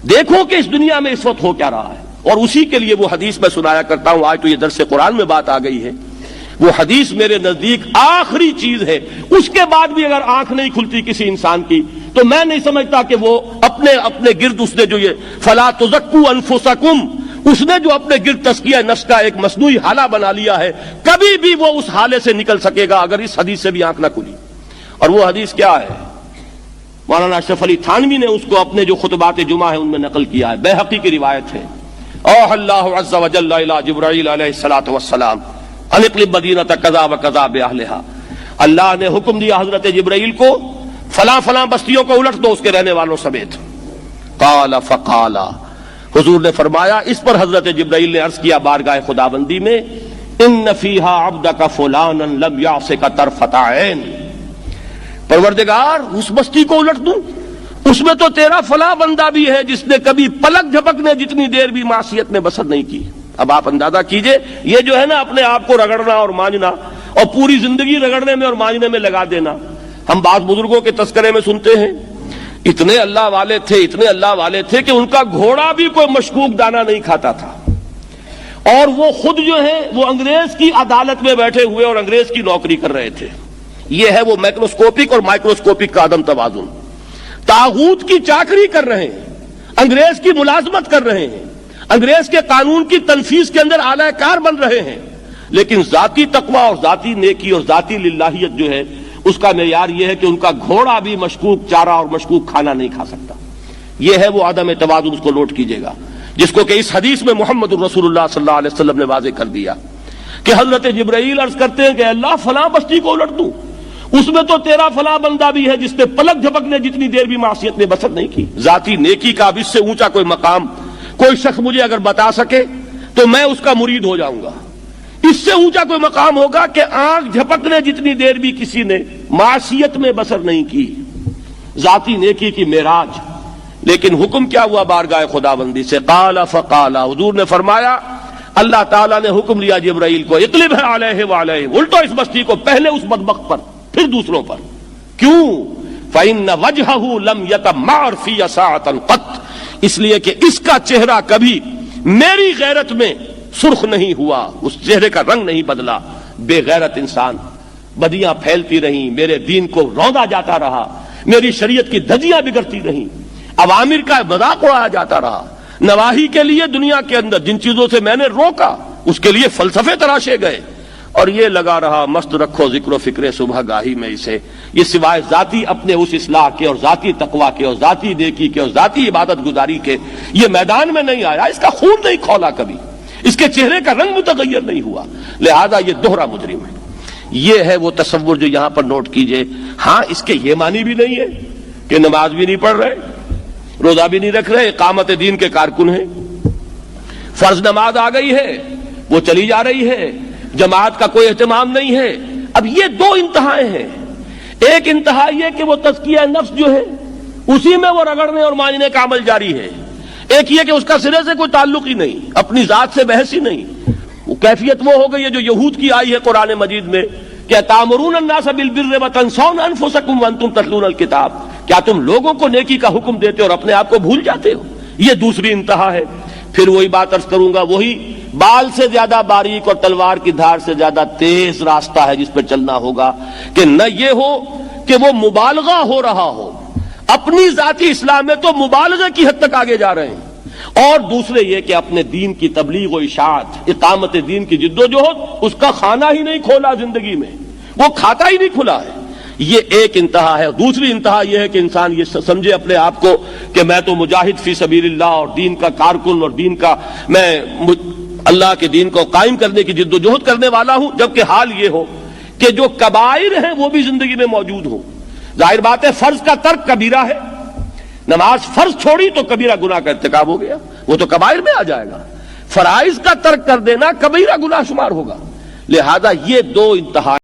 دیکھو کہ اس دنیا میں اس وقت ہو کیا رہا ہے. اور اسی کے لیے وہ حدیث میں سنایا کرتا ہوں. آج تو یہ درس قرآن میں بات آ گئی ہے. وہ حدیث میرے نزدیک آخری چیز ہے. اس کے بعد بھی اگر آنکھ نہیں کھلتی کسی انسان کی تو میں نہیں سمجھتا کہ وہ اپنے گرد اس نے جو یہ فلا تزکوا انفسکم، اس نے جو اپنے گرد تزکیہ نفس کا ایک مصنوعی حالہ بنا لیا ہے، کبھی بھی وہ اس حالے سے نکل سکے گا اگر اس حدیث سے بھی آنکھ نہ کھلی. اور وہ حدیث کیا ہے؟ مولانا اشرف علی تھانوی نے اس کو اپنے جو خطبات جمعہ ہیں ان میں نقل کیا ہے. بیہقی کی روایت ہے. اوحى اللہ عز وجل الى جبرائیل علیہ الصلوۃ والسلام ان اقلب مدینۃ کذا وکذا باہلھا. اللہ نے حکم دیا حضرت جبرائیل کو فلاں فلاں بستیوں کو الٹ دو اس کے رہنے والوں سمیت. قال فقال، حضور نے فرمایا، اس پر حضرت جبرائیل نے عرض کیا بارگاہ خداوندی میں، ان فیہا عبدک فلانا لم یعصک طرفۃ عین. پروردگار اس بستی کو الٹ دوں، اس میں تو تیرا فلاں بندہ بھی ہے جس نے کبھی پلک جھپکنے جتنی دیر بھی معصیت میں بسر نہیں کی. اب آپ اندازہ کیجئے، یہ جو ہے نا اپنے آپ کو رگڑنا اور مانجنا اور پوری زندگی رگڑنے میں اور مانجنے میں لگا دینا. ہم بعض بزرگوں کے تذکرے میں سنتے ہیں اتنے اللہ والے تھے کہ ان کا گھوڑا بھی کوئی مشکوک دانہ نہیں کھاتا تھا، اور وہ خود جو ہے وہ انگریز کی عدالت میں بیٹھے ہوئے اور انگریز کی نوکری کر رہے تھے. یہ ہے وہ مائکروسکوپک اور مائکروسکوپک کا عدم توازن. طاغوت کی چاکری کر رہے ہیں، انگریز کی ملازمت کر رہے ہیں، انگریز کے قانون کی تنفیذ کے اندر اعلی کار بن رہے ہیں، لیکن ذاتی تقوی اور ذاتی نیکی اور ذاتی للہیت جو ہے اس کا معیار یہ ہے کہ ان کا گھوڑا بھی مشکوک چارہ اور مشکوک کھانا نہیں کھا سکتا. یہ ہے وہ عدم توازن. اس کو نوٹ کیجئے گا، جس کو کہ اس حدیث میں محمد الرسول اللہ صلی اللہ علیہ وسلم نے واضح کر دیا کہ حضرت جبرائیل عرض کرتے ہیں کہ اللہ فلاں بستی کو الٹ دوں، اس میں تو تیرا فلاں بندہ بھی ہے جس نے پلک جھپکنے جتنی دیر بھی معصیت میں بسر نہیں کی. ذاتی نیکی کا اب اس سے اونچا کوئی مقام کوئی شخص مجھے اگر بتا سکے تو میں اس کا مرید ہو جاؤں گا. اس سے اونچا کوئی مقام ہوگا کہ آنکھ جھپکنے جتنی دیر بھی کسی نے معصیت میں بسر نہیں کی. ذاتی نیکی کی معراج. لیکن حکم کیا ہوا بارگاہ خداوندی سے؟ قال فقال، حضور نے فرمایا، اللہ تعالیٰ نے حکم دیا جبرائیل کو، اقلب علیہ وعلیہ، الٹو اس بستی کو، پہلے اس بدبخت پر پھر دوسروں پر. کیوں؟ فإن وجہہ لم یتمعر فی ساعۃ قط، اس لیے کہ اس کا چہرہ کبھی میری غیرت میں سرخ نہیں ہوا، اس چہرے کا رنگ نہیں بدلا. بے غیرت انسان، بدیاں پھیلتی رہیں، میرے دین کو روندا جاتا رہا، میری شریعت کی دھجیاں بگڑتی رہیں، عوامر کا مذاق اڑایا جاتا رہا. نواہی کے لیے دنیا کے اندر جن چیزوں سے میں نے روکا اس کے لیے فلسفے تراشے گئے، اور یہ لگا رہا مست رکھو ذکر و فکر صبح گاہی میں اسے. یہ سوائے ذاتی اپنے اس اصلاح کے اور ذاتی تقوی کے اور ذاتی نیکی کے اور ذاتی عبادت گزاری کے یہ میدان میں نہیں آیا. اس کا خون نہیں کھولا کبھی، اس کے چہرے کا رنگ متغیر نہیں ہوا، لہذا یہ دوہرا مجرم ہے. یہ ہے وہ تصور جو یہاں پر نوٹ کیجئے. ہاں، اس کے یہ معنی بھی نہیں ہے کہ نماز بھی نہیں پڑھ رہے، روزہ بھی نہیں رکھ رہے، اقامت دین کے کارکن ہیں، فرض نماز آ گئی ہے وہ چلی جا رہی ہے، جماعت کا کوئی اہتمام نہیں ہے. اب یہ دو انتہائیں ہیں. ایک انتہا یہ کہ وہ تزکیہ نفس جو ہے اسی میں وہ رگڑنے اور مانجنے کا عمل جاری ہے. ایک یہ کہ اس کا سرے سے کوئی تعلق ہی نہیں، اپنی ذات سے بحث ہی نہیں. وہ کیفیت وہ ہو گئی ہے جو یہود کی آئی ہے قرآن مجید میں کہ تامرون الناس بالبر وتنسون انفسکم وانتم تتلون الکتاب، کیا تم لوگوں کو نیکی کا حکم دیتے اور اپنے آپ کو بھول جاتے ہو؟ یہ دوسری انتہا ہے. پھر وہی بات عرض کروں گا، وہی بال سے زیادہ باریک اور تلوار کی دھار سے زیادہ تیز راستہ ہے جس پہ چلنا ہوگا کہ نہ یہ ہو کہ وہ مبالغہ ہو رہا ہو، اپنی ذاتی اصلاح میں تو مبالغہ کی حد تک آگے جا رہے ہیں، اور دوسرے یہ کہ اپنے دین کی تبلیغ و اشاعت، اقامت دین کی جد و جہد، اس کا کھانا ہی نہیں کھولا زندگی میں، وہ کھاتا ہی نہیں کھلا ہے. یہ ایک انتہا ہے. دوسری انتہا یہ ہے کہ انسان یہ سمجھے اپنے آپ کو کہ میں تو مجاہد فی سبیل اللہ اور دین کا کارکن اور دین کا میں اللہ کے دین کو قائم کرنے کی جد و جہد کرنے والا ہوں، جبکہ حال یہ ہو کہ جو کبائر ہیں وہ بھی زندگی میں موجود ہوں. ظاہر بات ہے فرض کا ترک کبیرہ ہے، نماز فرض چھوڑی تو کبیرہ گناہ کا ارتکاب ہو گیا، وہ تو کبائر میں آ جائے گا. فرائض کا ترک کر دینا کبیرہ گناہ شمار ہوگا. لہذا یہ دو انتہا